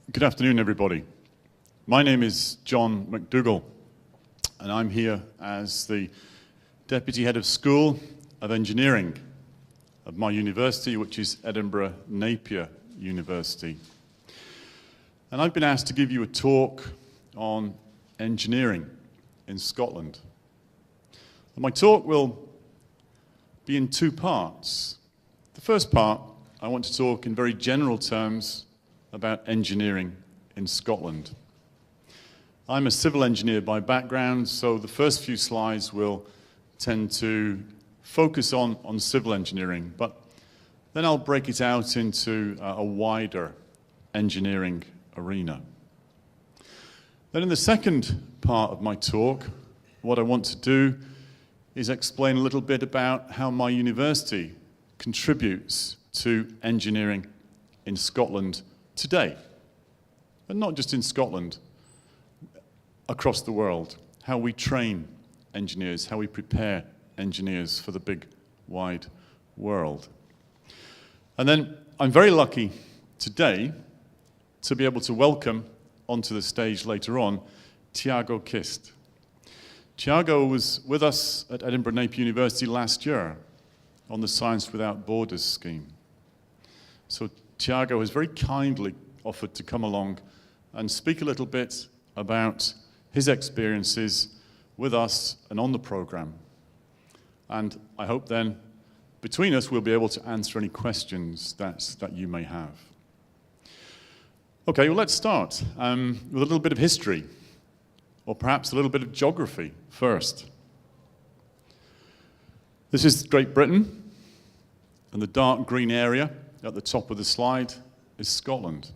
Good afternoon, everybody. My name is John McDougall, and I'm here as the Deputy Head of School of Engineering of my university, which is Edinburgh Napier University. And I've been asked to give you a talk on engineering in Scotland. And my talk will be in two parts. The first part, I want to talk in very general terms about engineering in Scotland. I'm a civil engineer by background, so the first few slides will tend to focus on civil engineering, but then I'll break it out into a wider engineering arena. Then in the second part of my talk, what I want to do is explain a little bit about how my university contributes to engineering in Scotland today, and not just in Scotland, across the world, how we train engineers, how we prepare engineers for the big, wide world. And then I'm very lucky today to be able to welcome onto the stage later on Tiago Kist. Tiago was with us at Edinburgh Napier University last year on the Science Without Borders scheme. So Tiago has very kindly offered to come along and speak a little bit about his experiences with us and on the programme. And I hope then, between us, we'll be able to answer any questions that you may have. Okay, well, let's start with a little bit of history, or perhaps a little bit of geography first. This is Great Britain, and the dark green area at the top of the slide is Scotland.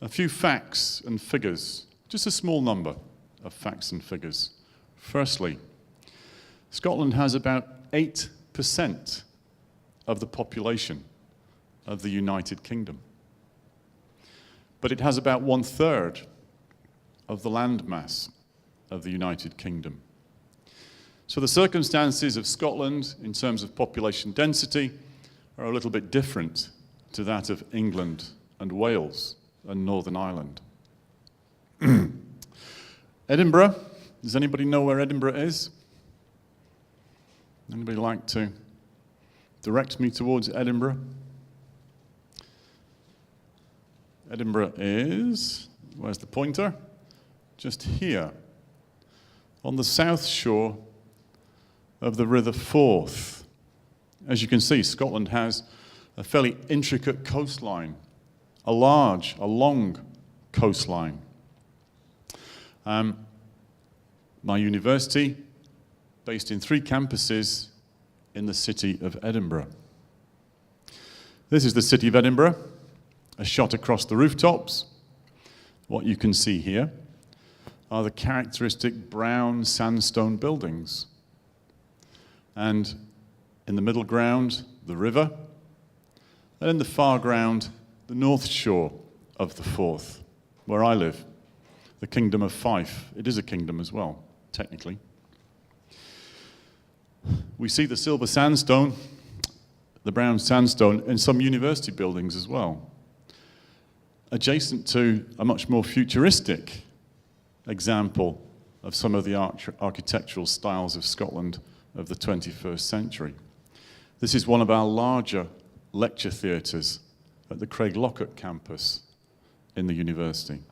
A few facts and figures, just a small number of facts and figures. Firstly, Scotland has about 8% of the population of the United Kingdom. But it has about 1/3 of the landmass of the United Kingdom. So the circumstances of Scotland in terms of population density are a little bit different to that of England and Wales and Northern Ireland. Edinburgh, does anybody know where Edinburgh is? Anybody like to direct me towards Edinburgh? Edinburgh is, where's the pointer? Just here, on the south shore of the River Forth. As you can see, Scotland has a fairly intricate coastline, a long coastline. My university, based in 3 campuses in the city of Edinburgh. This is the city of Edinburgh, a shot across the rooftops. What you can see here are the characteristic brown sandstone buildings. And in the middle ground, the river, and in the far ground, the north shore of the Forth, where I live, the Kingdom of Fife. It is a kingdom as well, technically. We see the silver sandstone, the brown sandstone, in some university buildings as well, adjacent to a much more futuristic example of some of the architectural styles of Scotland of the 21st century. This is one of our larger lecture theatres at the Craiglockett campus in the university.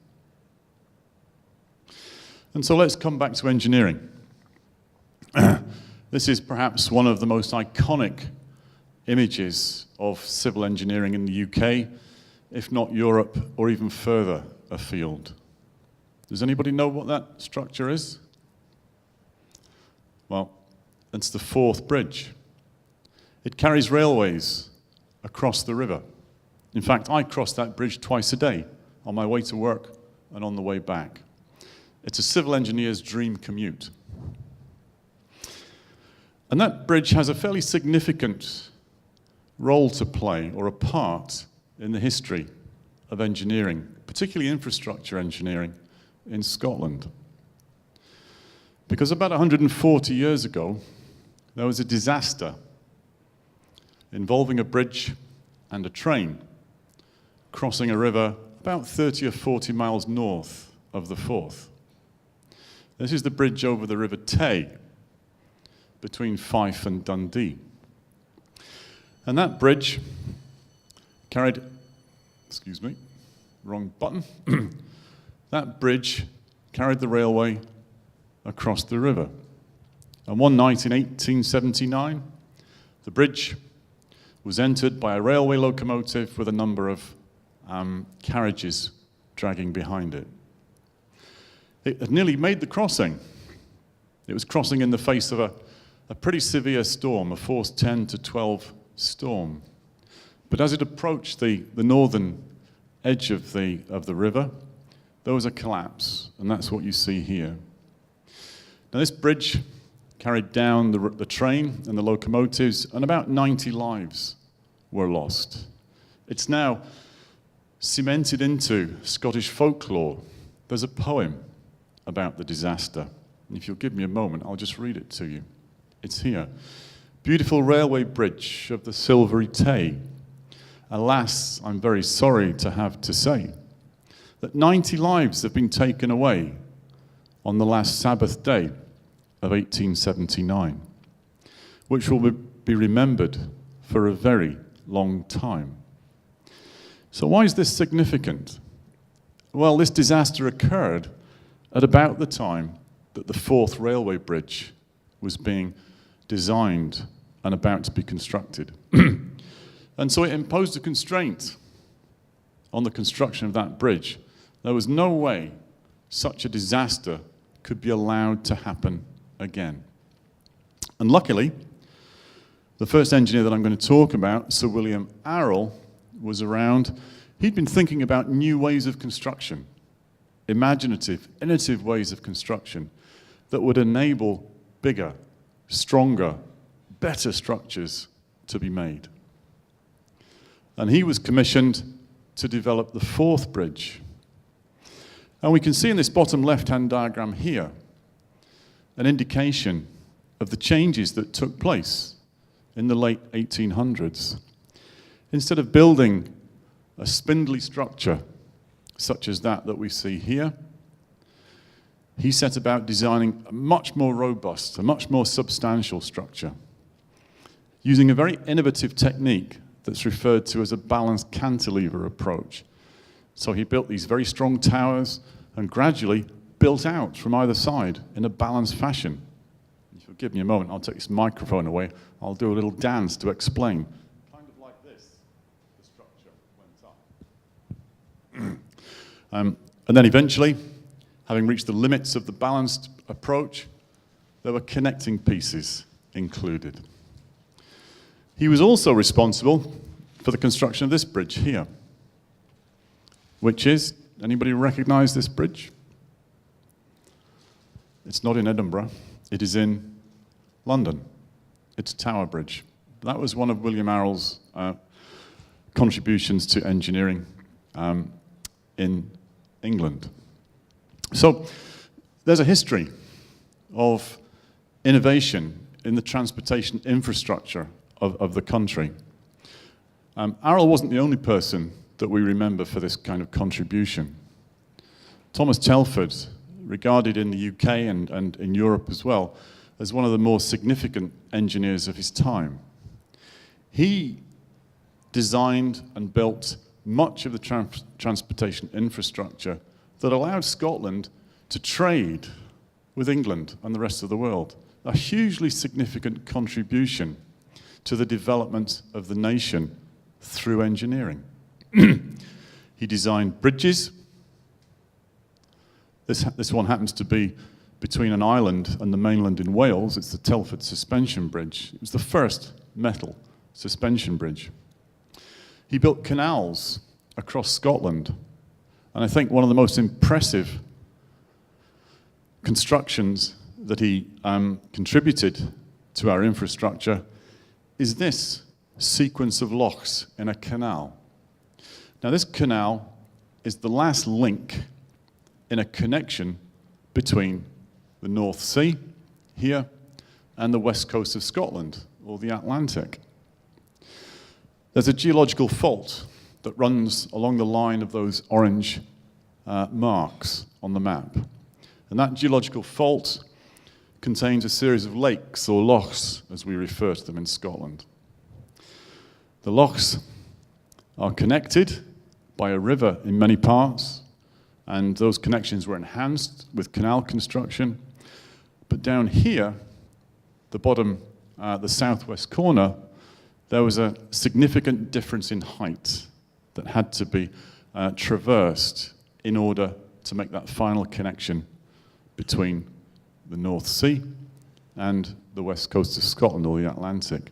And so let's come back to engineering. This is perhaps one of the most iconic images of civil engineering in the UK, if not Europe, or even further afield. Does anybody know what that structure is? Well, it's the Forth Bridge. It carries railways across the river. In fact, I cross that bridge twice a day, on my way to work and on the way back. It's a civil engineer's dream commute. And that bridge has a fairly significant role to play, or a part, in the history of engineering, particularly infrastructure engineering in Scotland. Because about 140 years ago, there was a disaster involving a bridge and a train crossing a river about 30 or 40 miles north of the Forth. This is the bridge over the River Tay between Fife and Dundee. And that bridge carried, excuse me, wrong button. That bridge carried the railway across the river. And one night in 1879, the bridge was entered by a railway locomotive with a number of carriages dragging behind it. It had nearly made the crossing. It was crossing in the face of a pretty severe storm, a force 10 to 12 storm. But as it approached the northern edge of the river, there was a collapse, and that's what you see here. Now this bridge carried down the train and the locomotives, and about 90 lives were lost. It's now cemented into Scottish folklore. There's a poem about the disaster. And if you'll give me a moment, I'll just read it to you. It's here. Beautiful railway bridge of the silvery Tay. Alas, I'm very sorry to have to say that 90 lives have been taken away on the last Sabbath day of 1879, which will be remembered for a very long time. So why is this significant? Well, this disaster occurred at about the time that the Forth Railway Bridge was being designed and about to be constructed. And so it imposed a constraint on the construction of that bridge. There was no way such a disaster could be allowed to happen again. And luckily, the first engineer that I'm going to talk about, Sir William Arrol, was around. He'd been thinking about new ways of construction, imaginative, innovative ways of construction that would enable bigger, stronger, better structures to be made. And he was commissioned to develop the Forth Bridge. And we can see in this bottom left-hand diagram here an indication of the changes that took place in the late 1800s. Instead of building a spindly structure such as that we see here, he set about designing a much more robust, a much more substantial structure, using a very innovative technique that's referred to as a balanced cantilever approach. So he built these very strong towers and gradually built out from either side in a balanced fashion. If you'll give me a moment, I'll take this microphone away. I'll do a little dance to explain. Kind of like this, the structure went up. And then eventually, having reached the limits of the balanced approach, there were connecting pieces included. He was also responsible for the construction of this bridge here, which is, anybody recognize this bridge? It's not in Edinburgh, it is in London. It's Tower Bridge. That was one of William Arrol's contributions to engineering in England. So there's a history of innovation in the transportation infrastructure of the country. Arrol wasn't the only person that we remember for this kind of contribution. Thomas Telford, regarded in the UK and in Europe as well, as one of the more significant engineers of his time. He designed and built much of the transportation infrastructure that allowed Scotland to trade with England and the rest of the world. A hugely significant contribution to the development of the nation through engineering. He designed bridges. This one happens to be between an island and the mainland in Wales. It's the Telford Suspension Bridge. It was the first metal suspension bridge. He built canals across Scotland. And I think one of the most impressive constructions that he contributed to our infrastructure is this sequence of lochs in a canal. Now, this canal is the last link in a connection between the North Sea here and the west coast of Scotland, or the Atlantic. There's a geological fault that runs along the line of those orange marks on the map. And that geological fault contains a series of lakes, or lochs, as we refer to them in Scotland. The lochs are connected by a river in many parts, and those connections were enhanced with canal construction. But down here, the bottom, the southwest corner, there was a significant difference in height that had to be traversed in order to make that final connection between the North Sea and the west coast of Scotland, or the Atlantic,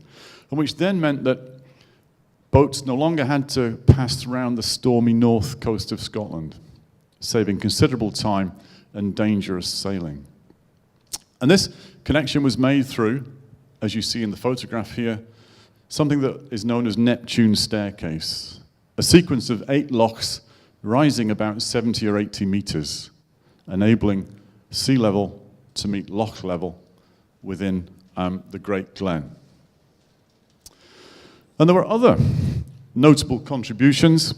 and which then meant that boats no longer had to pass around the stormy north coast of Scotland, saving considerable time and dangerous sailing. And this connection was made through, as you see in the photograph here, something that is known as Neptune's staircase, a sequence of 8 lochs rising about 70 or 80 meters, enabling sea level to meet loch level within the Great Glen. And there were other notable contributions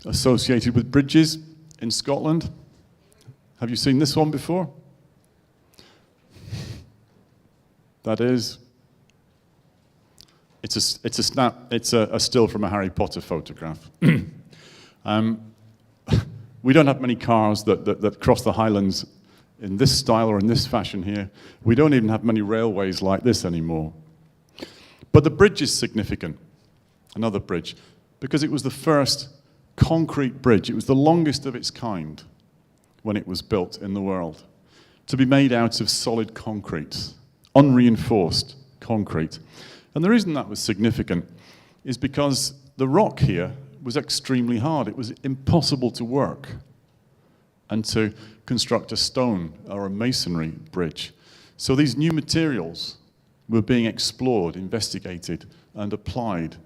associated with bridges in Scotland. Have you seen this one before? That is, it's a still from a Harry Potter photograph. We don't have many cars that cross the Highlands in this style or in this fashion here. We don't even have many railways like this anymore. But the bridge is significant, another bridge, because it was the first concrete bridge. It was the longest of its kind when it was built in the world, to be made out of solid concrete, unreinforced concrete. And the reason that was significant is because the rock here was extremely hard. It was impossible to work and to construct a stone or a masonry bridge. So these new materials were being explored, investigated, and applied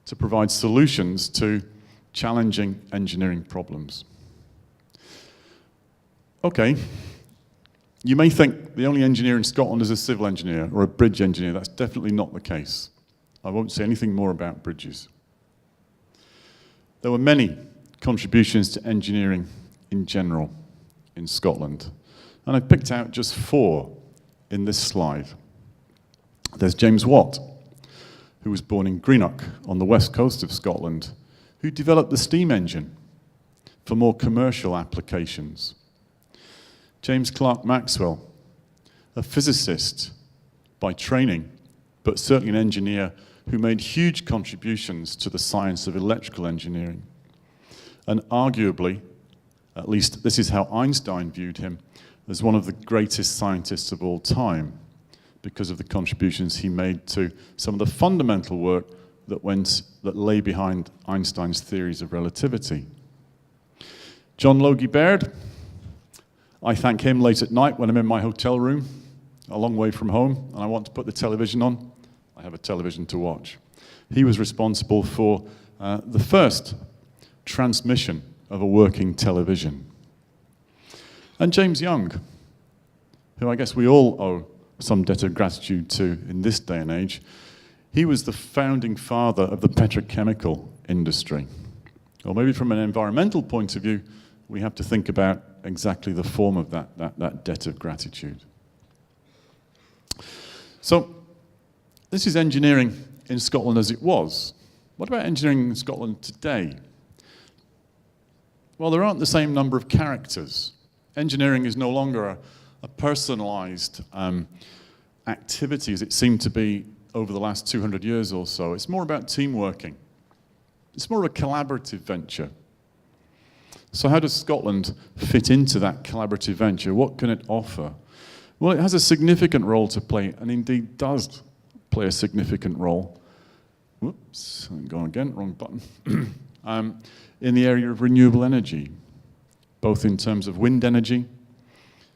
to provide solutions to challenging engineering problems. Okay, you may think the only engineer in Scotland is a civil engineer or a bridge engineer. That's definitely not the case. I won't say anything more about bridges. There were many contributions to engineering in general in Scotland, and I picked out just 4 in this slide. There's James Watt, who was born in Greenock on the west coast of Scotland, who developed the steam engine for more commercial applications. James Clerk Maxwell, a physicist by training, but certainly an engineer who made huge contributions to the science of electrical engineering. And arguably, at least this is how Einstein viewed him, as one of the greatest scientists of all time, because of the contributions he made to some of the fundamental work that lay behind Einstein's theories of relativity. John Logie Baird, I thank him late at night when I'm in my hotel room, a long way from home, and I want to put the television on. I have a television to watch. He was responsible for the first transmission of a working television. And James Young, who I guess we all owe some debt of gratitude to in this day and age, he was the founding father of the petrochemical industry. Or maybe from an environmental point of view, we have to think about exactly the form of that debt of gratitude. So, this is engineering in Scotland as it was. What about engineering in Scotland today? Well, there aren't the same number of characters. Engineering is no longer a personalized activity as it seemed to be over the last 200 years or so. It's more about team working. It's more of a collaborative venture. So how does Scotland fit into that collaborative venture? What can it offer? Well, it has a significant role to play, and indeed does play a significant role. Whoops, I'm going again, wrong button. In the area of renewable energy, both in terms of wind energy.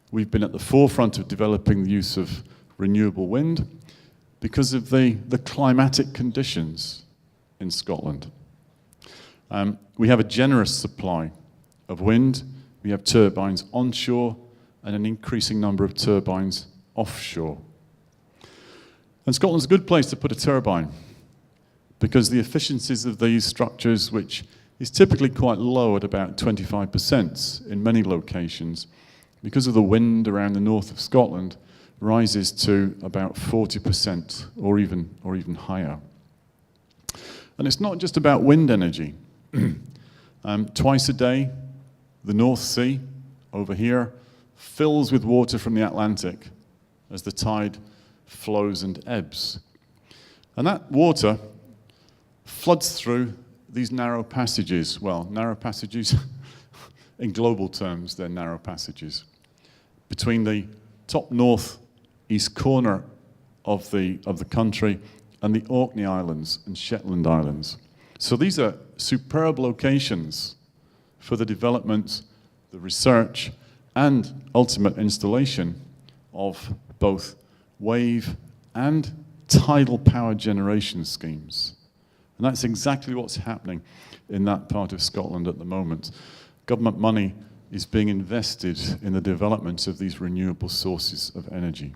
We've been at the forefront of developing the use of renewable wind because of the climatic conditions in Scotland. We have a generous supply of wind. We have turbines onshore and an increasing number of turbines offshore. And Scotland's a good place to put a turbine because the efficiencies of these structures, which is typically quite low at about 25% in many locations, because of the wind around the north of Scotland, rises to about 40% or even higher. And it's not just about wind energy. Twice a day, the North Sea over here fills with water from the Atlantic as the tide flows and ebbs. And that water floods through these narrow passages. Well, narrow passages, in global terms, they're narrow passages, between the top north-east corner of the country and the Orkney Islands and Shetland Islands. So these are superb locations for the development, the research, and ultimate installation of both wave and tidal power generation schemes. And that's exactly what's happening in that part of Scotland at the moment. Government money is being invested in the development of these renewable sources of energy.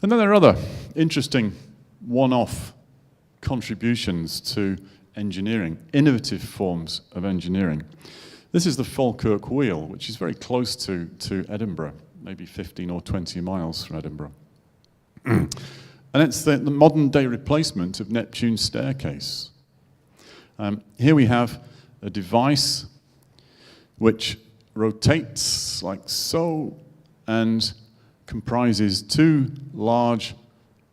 And then there are other interesting one-off contributions to engineering, innovative forms of engineering. This is the Falkirk Wheel, which is very close to Edinburgh, maybe 15 or 20 miles from Edinburgh. And it's the modern-day replacement of Neptune's staircase. Here we have a device which rotates like so and comprises two large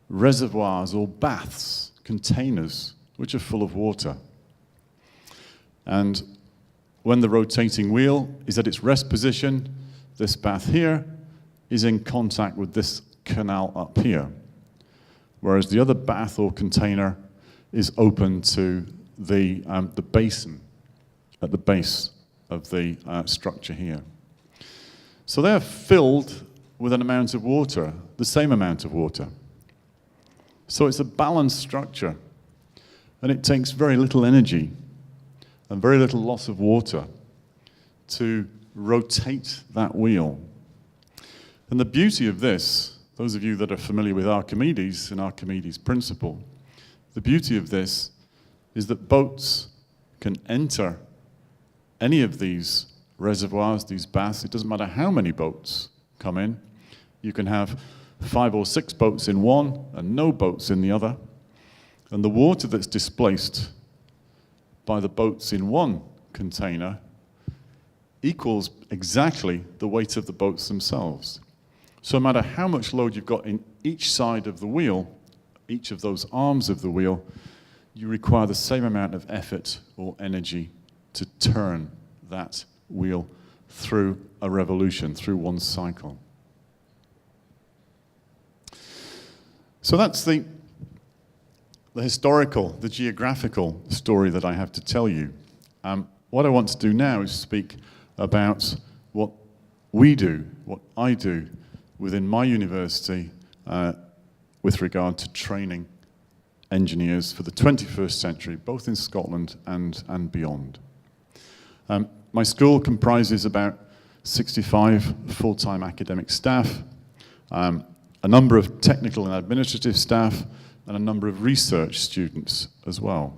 reservoirs or baths, containers, which are full of water. And when the rotating wheel is at its rest position, this bath here is in contact with this canal up here, whereas the other bath or container is open to the basin at the base of the structure here. So they're filled with an amount of water, the same amount of water. So it's a balanced structure, and it takes very little energy and very little loss of water to rotate that wheel. And the beauty of this, those of you that are familiar with Archimedes and Archimedes' principle, the beauty of this is that boats can enter any of these reservoirs, these baths. It doesn't matter how many boats come in. You can have 5 or 6 boats in one and no boats in the other. And the water that's displaced by the boats in one container equals exactly the weight of the boats themselves. So no matter how much load you've got in each side of the wheel, each of those arms of the wheel, you require the same amount of effort or energy to turn that wheel through a revolution, through one cycle. So that's the historical, the geographical story that I have to tell you. What I want to do now is speak about what we do, what I do within my university with regard to training engineers for the 21st century, both in Scotland and beyond. My school comprises about 65 full-time academic staff, a number of technical and administrative staff, and a number of research students as well.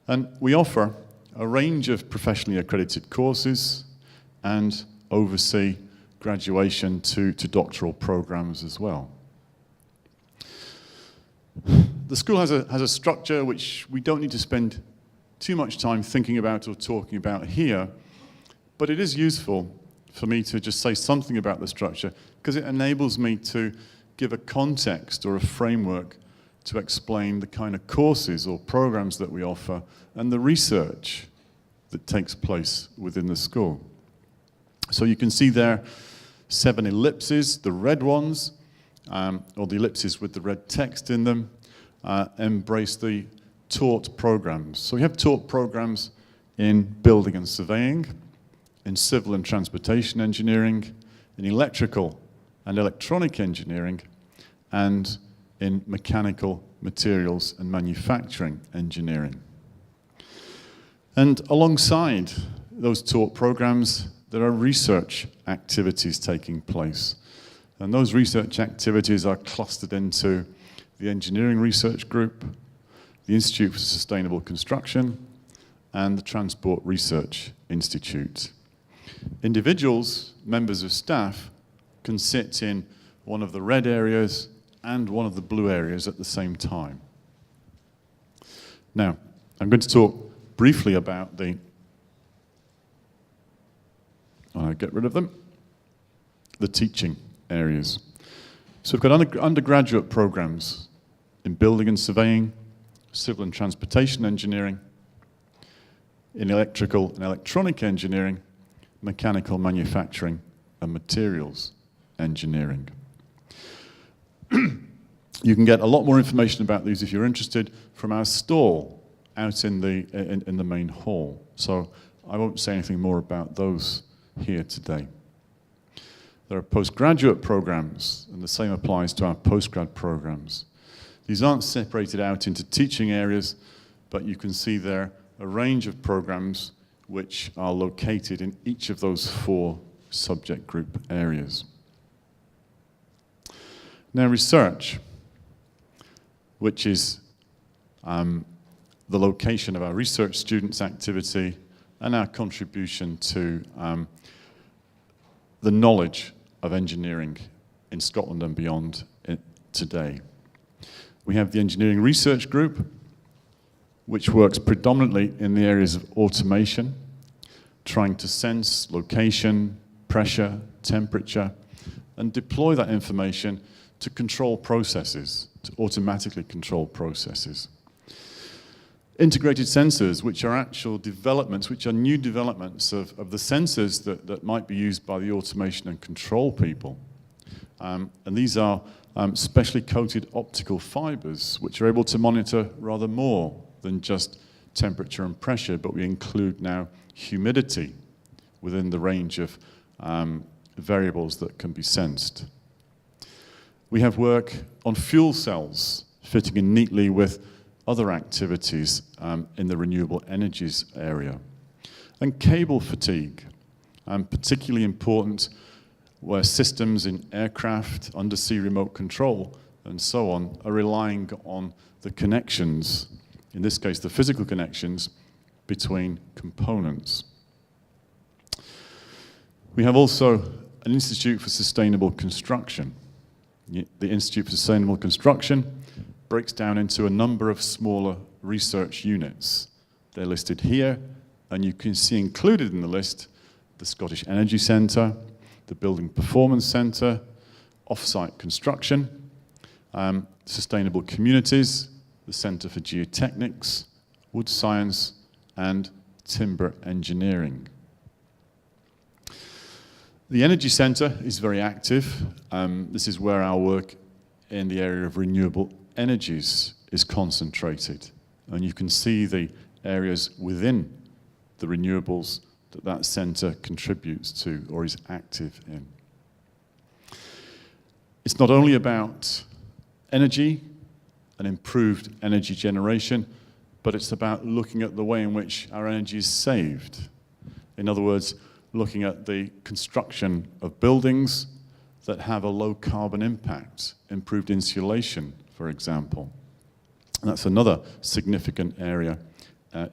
And we offer a range of professionally accredited courses and oversee graduation to doctoral programs as well. The school has a structure which we don't need to spend too much time thinking about or talking about here, but it is useful for me to just say something about the structure because it enables me to give a context or a framework to explain the kind of courses or programs that we offer and the research that takes place within the school. So you can see there 7 ellipses, the red ones, or the ellipses with the red text in them, embrace the taught programs. So we have taught programs in building and surveying, in civil and transportation engineering, in electrical and electronic engineering, and in mechanical materials and manufacturing engineering. And alongside those taught programs, there are research activities taking place. And those research activities are clustered into the Engineering Research Group, the Institute for Sustainable Construction, and the Transport Research Institute. Individuals, members of staff, can sit in one of the red areas and one of the blue areas at the same time. Now, I'm going to talk briefly about get rid of them, the teaching areas. So we've got undergraduate programs in building and surveying, civil and transportation engineering, in electrical and electronic engineering, mechanical manufacturing, and materials engineering. You can get a lot more information about these if you're interested from our stall out in the main hall. So I won't say anything more about those here today. There are postgraduate programs, and the same applies to our postgrad programs. These aren't separated out into teaching areas, but you can see there a range of programs which are located in each of those 4 subject group areas. Now, research, which is the location of our research students' activity and our contribution to the knowledge of engineering in Scotland and beyond today. We have the Engineering Research Group, which works predominantly in the areas of automation, trying to sense location, pressure, temperature, and deploy that information to control processes, to automatically control processes. Integrated sensors, which are actual developments, which are new developments of the sensors that might be used by the automation and control people. And these are specially coated optical fibers, which are able to monitor rather more than just temperature and pressure, but we include now humidity within the range of variables that can be sensed. We have work on fuel cells fitting in neatly with other activities in the renewable energies area. And cable fatigue, particularly important where systems in aircraft, undersea remote control, and so on, are relying on the connections, in this case the physical connections, between components. We have also an Institute for Sustainable Construction. The Institute for Sustainable Construction breaks down into a number of smaller research units. They're listed here, and you can see included in the list the Scottish Energy Centre, the Building Performance Centre, Off-Site Construction, Sustainable Communities, the Centre for Geotechnics, Wood Science, and Timber Engineering. The Energy Centre is very active. This is where our work in the area of renewable energies is concentrated. And you can see the areas within the renewables that centre contributes to or is active in. It's not only about energy and improved energy generation, but it's about looking at the way in which our energy is saved. In other words, looking at the construction of buildings that have a low carbon impact, improved insulation, for example. And that's another significant area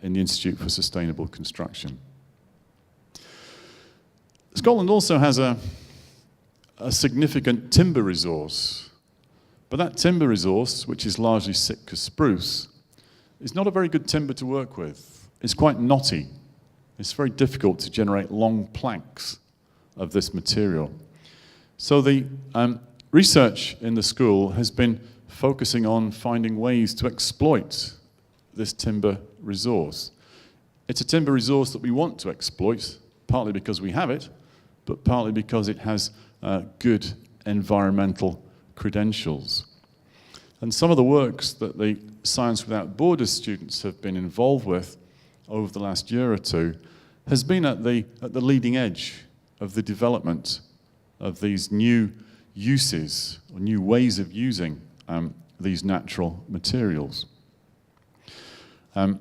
in the Institute for Sustainable Construction. Scotland also has a significant timber resource, but that timber resource, which is largely Sitka spruce, is not a very good timber to work with. It's quite knotty. It's very difficult to generate long planks of this material. So the research in the school has been focusing on finding ways to exploit this timber resource. It's a timber resource that we want to exploit, partly because we have it, but partly because it has good environmental credentials. And some of the works that the Science Without Borders students have been involved with over the last year or two has been at the leading edge of the development of these new uses or new ways of using these natural materials. I'm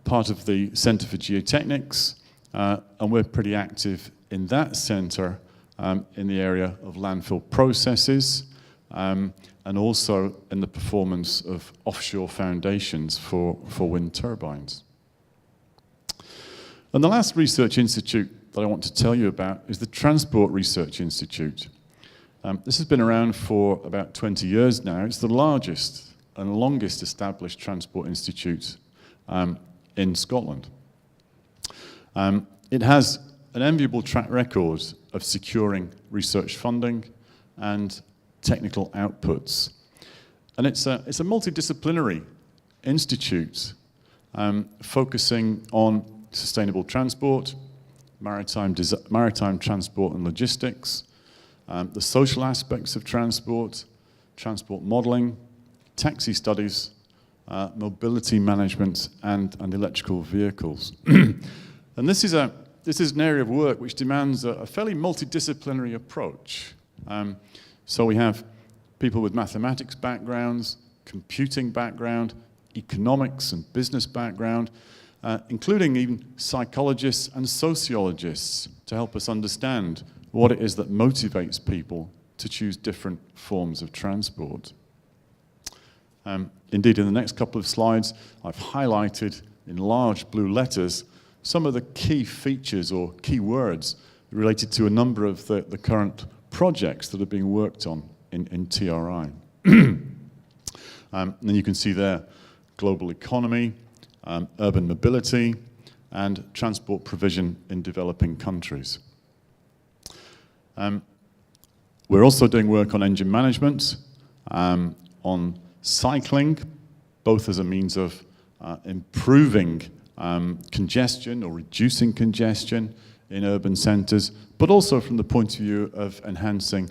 part of the Centre for Geotechnics, and we're pretty active in that centre in the area of landfill processes, and also in the performance of offshore foundations for wind turbines. And the last research institute that I want to tell you about is the Transport Research Institute. This has been around for about 20 years now. It's the largest and longest established transport institute in Scotland. It has an enviable track record of securing research funding and technical outputs. And it's a multidisciplinary institute focusing on sustainable transport, maritime transport and logistics, the social aspects of transport, transport modelling, taxi studies, mobility management, and electrical vehicles. And this is an area of work which demands a fairly multidisciplinary approach. So we have people with mathematics backgrounds, computing background, economics and business background, including even psychologists and sociologists to help us understand what it is that motivates people to choose different forms of transport. Indeed, in the next couple of slides, I've highlighted in large blue letters some of the key features or key words related to a number of the current projects that are being worked on in TRI. And then you can see there global economy, urban mobility, and transport provision in developing countries. We're also doing work on engine management, on cycling, both as a means of improving congestion or reducing congestion in urban centres, but also from the point of view of enhancing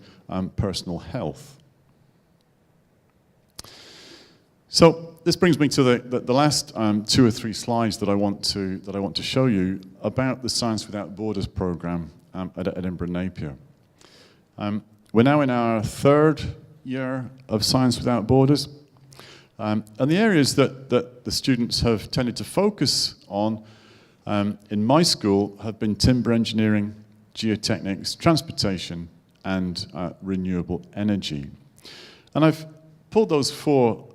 personal health. So this brings me to the last 2 or 3 slides that I want to show you about the Science Without Borders programme at Edinburgh Napier. We're now in our 3rd year of Science Without Borders, and the areas that the students have tended to focus on in my school have been timber engineering, geotechnics, transportation, and renewable energy. And I've pulled those four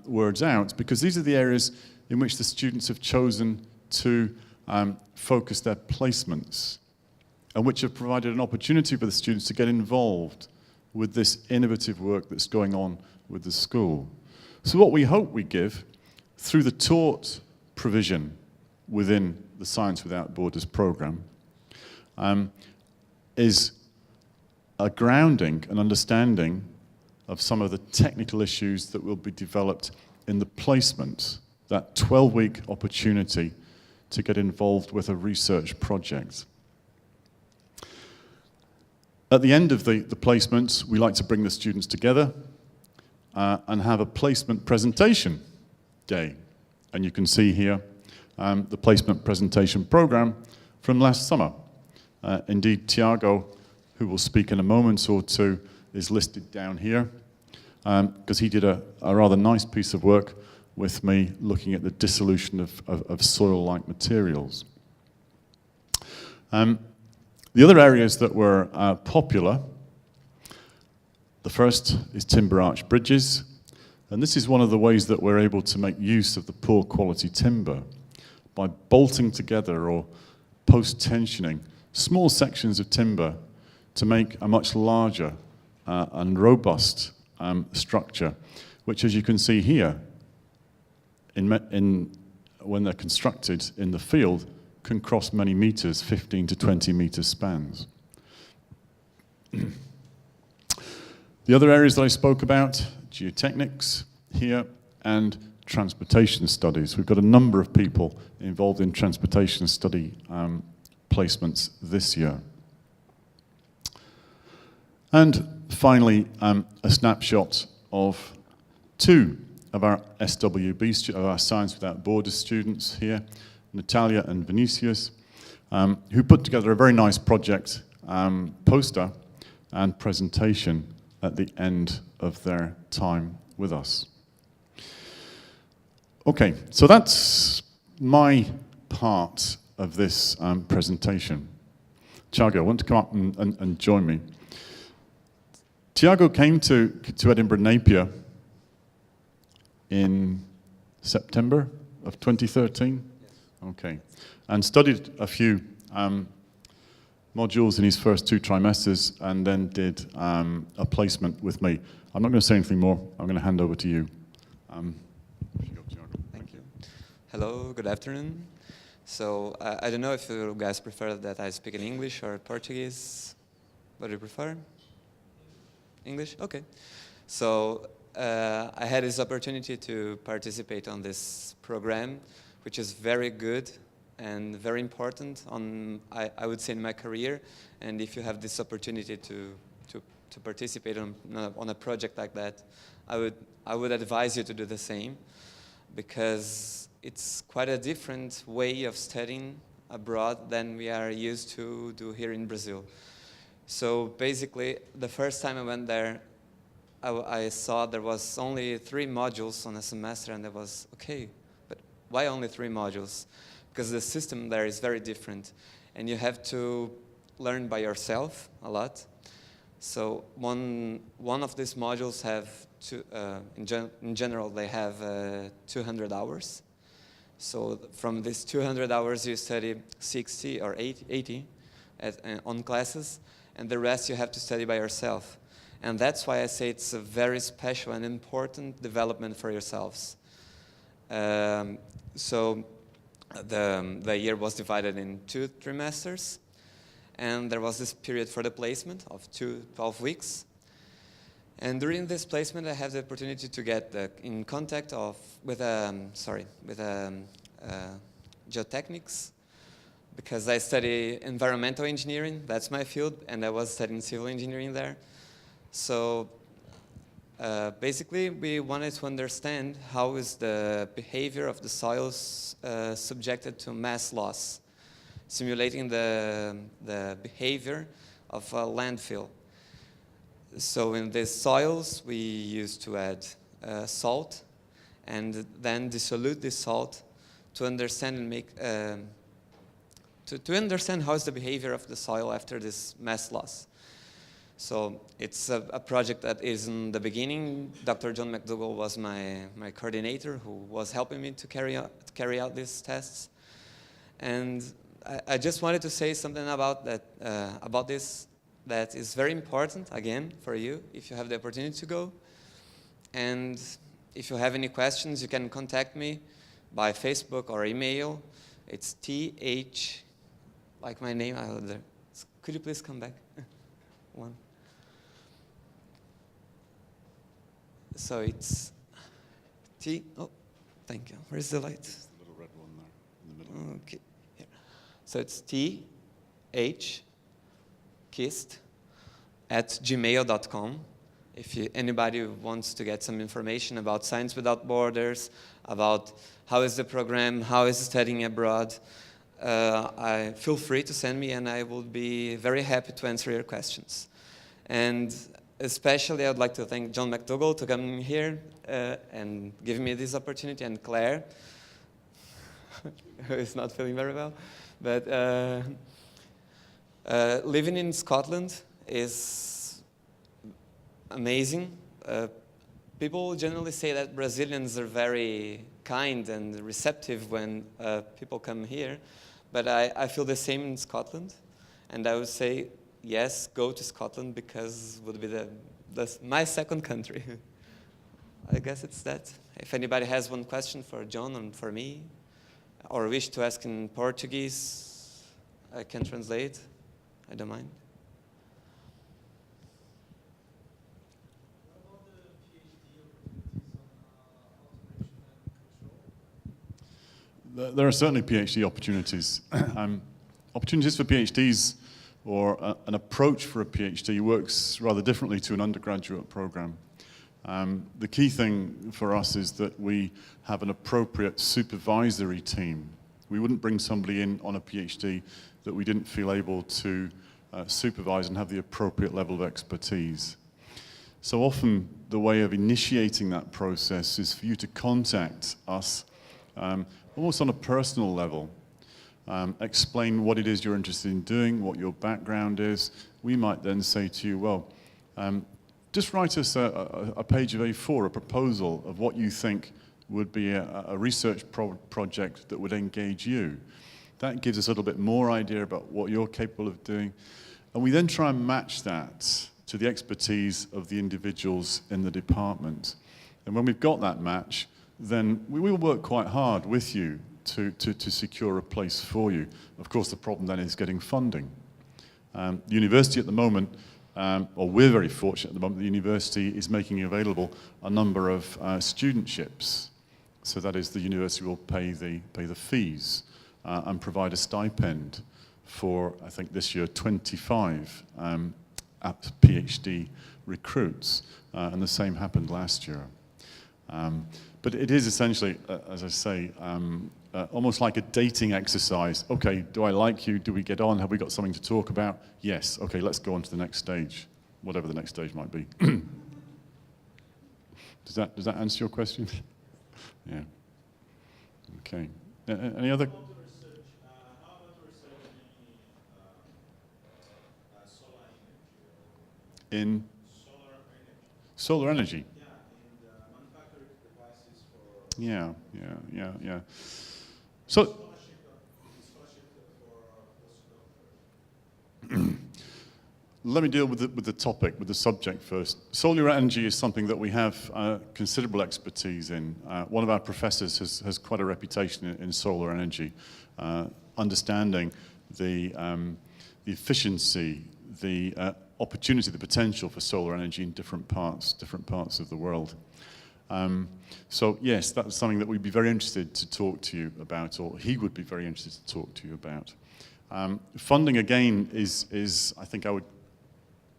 words out because these are the areas in which the students have chosen to focus their placements, and which have provided an opportunity for the students to get involved with this innovative work that's going on with the school. So what we hope we give through the taught provision within the Science Without Borders programme is a grounding, an understanding of some of the technical issues that will be developed in the placement, that 12-week opportunity to get involved with a research project. At the end of the placements, we like to bring the students together and have a placement presentation day. And you can see here the placement presentation program from last summer. Indeed, Tiago, who will speak in a moment or two, is listed down here because he did a rather nice piece of work with me looking at the dissolution of soil-like materials. The other areas that were popular, the first is timber arch bridges, and this is one of the ways that we're able to make use of the poor quality timber by bolting together or post-tensioning small sections of timber to make a much larger and robust structure, which, as you can see here, when they're constructed in the field, can cross many meters, 15 to 20 meter spans. The other areas that I spoke about, geotechnics here and transportation studies. We've got a number of people involved in transportation study placements this year. And finally, a snapshot of 2 of our SWB, of our Science Without Borders students here, Natalia and Vinicius, who put together a very nice project poster and presentation at the end of their time with us. Okay, so that's my part of this presentation. Thiago, want to come up and join me? Tiago came to Edinburgh Napier in September of 2013? Yes. Okay. And studied a few modules in his first 2 trimesters and then did a placement with me. I'm not going to say anything more. I'm going to hand over to you. Thank you. Hello, good afternoon. So I don't know if you guys prefer that I speak in English or Portuguese. What do you prefer? English? Okay. So I had this opportunity to participate on this program, which is very good and very important I would say in my career. And if you have this opportunity to participate on a project like that, I would advise you to do the same, because it's quite a different way of studying abroad than we are used to do here in Brazil. So basically, the first time I went there, I saw there was only 3 modules on a semester, and I was, okay, but why only 3 modules? Because the system there is very different, and you have to learn by yourself a lot. So one of these modules have, in general, they have 200 hours. So from these 200 hours, you study 60 or 80 on classes, and the rest you have to study by yourself. And that's why I say it's a very special and important development for yourselves. So the year was divided in 2 trimesters, and there was this period for the placement of 12 weeks. And during this placement, I had the opportunity to get in contact with geotechnics, because I study environmental engineering. That's my field, and I was studying civil engineering there. So basically, we wanted to understand how is the behavior of the soils subjected to mass loss, simulating the behavior of a landfill. So in these soils, we used to add salt and then dissolute this salt to understand and make to understand how is the behavior of the soil after this mass loss. So it's a project that is in the beginning. Dr. John McDougall was my coordinator, who was helping me to carry out these tests. And I just wanted to say something about that about this that is very important, again, for you, if you have the opportunity to go. And if you have any questions, you can contact me by Facebook or email. It's TH, like my name. Could you please come back? One. So it's T. Oh, thank you. Where's the light? The little red one there in the middle. Okay. Here. So it's TH kist@gmail.com. If anybody wants to get some information about Science Without Borders, about how is the program, how is studying abroad, I feel free to send me, and I will be very happy to answer your questions. And especially, I would like to thank John McDougall to come here and give me this opportunity, and Claire, who is not feeling very well. But living in Scotland is amazing. People generally say that Brazilians are very kind and receptive when people come here, but I feel the same in Scotland, and I would say, yes, go to Scotland, because it would be my second country. I guess it's that. If anybody has one question for John and for me, or wish to ask in Portuguese, I can translate. I don't mind. What about the PhD opportunities on automation and control? There are certainly PhD opportunities. Opportunities for PhDs, or an approach for a PhD, works rather differently to an undergraduate program. The key thing for us is that we have an appropriate supervisory team. We wouldn't bring somebody in on a PhD that we didn't feel able to supervise and have the appropriate level of expertise. So often the way of initiating that process is for you to contact us almost on a personal level. Explain what it is you're interested in doing, what your background is. We might then say to you, well, just write us a page of A4, a proposal of what you think would be a research project that would engage you. That gives us a little bit more idea about what you're capable of doing. And we then try and match that to the expertise of the individuals in the department. And when we've got that match, then we will work quite hard with you to secure a place for you. Of course, the problem then is getting funding. The university at the moment, or we're very fortunate at the moment, the university is making available a number of studentships. So that is, the university will pay the fees and provide a stipend for, I think this year, 25 PhD recruits. And the same happened last year. But it is essentially, as I say, almost like a dating exercise. Okay, do I like you? Do we get on? Have we got something to talk about? Yes. Okay, let's go on to the next stage, whatever the next stage might be. Does that answer your question? Yeah. Okay. Any other? How about research in solar energy? In Solar energy. solar energy. Yeah, in the manufacturing devices for Yeah. So, scholarship for postdoctorate. let me deal with the topic, with the subject first. Solar energy is something that we have considerable expertise in. One of our professors has quite a reputation in solar energy, understanding the efficiency, the opportunity, the potential for solar energy in different parts of the world. So yes, that's something that we'd be very interested to talk to you about, or he would be very interested to talk to you about. Funding again is I think I would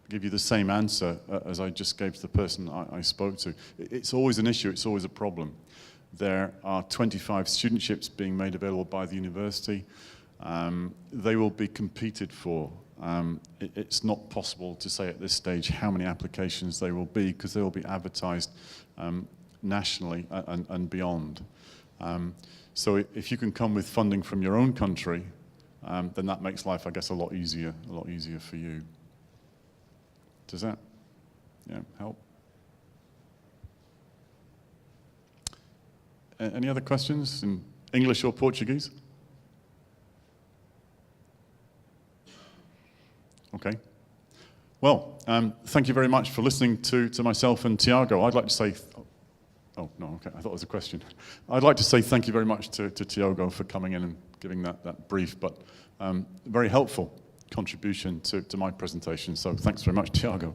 give you the same answer as I just gave to the person I spoke to. It's always an issue, it's always a problem. There are 25 studentships being made available by the university. They will be competed for. It's not possible to say at this stage how many applications they will be, because they will be advertised nationally and beyond. So if you can come with funding from your own country, then that makes life, I guess, a lot easier for you. Does that help? Any other questions in English or Portuguese? Okay. Well, thank you very much for listening to myself and Tiago. I'd like to say, oh no, okay, I thought it was a question. I'd like to say thank you very much to Tiago for coming in and giving that brief, but very helpful contribution to my presentation. So thanks very much, Tiago.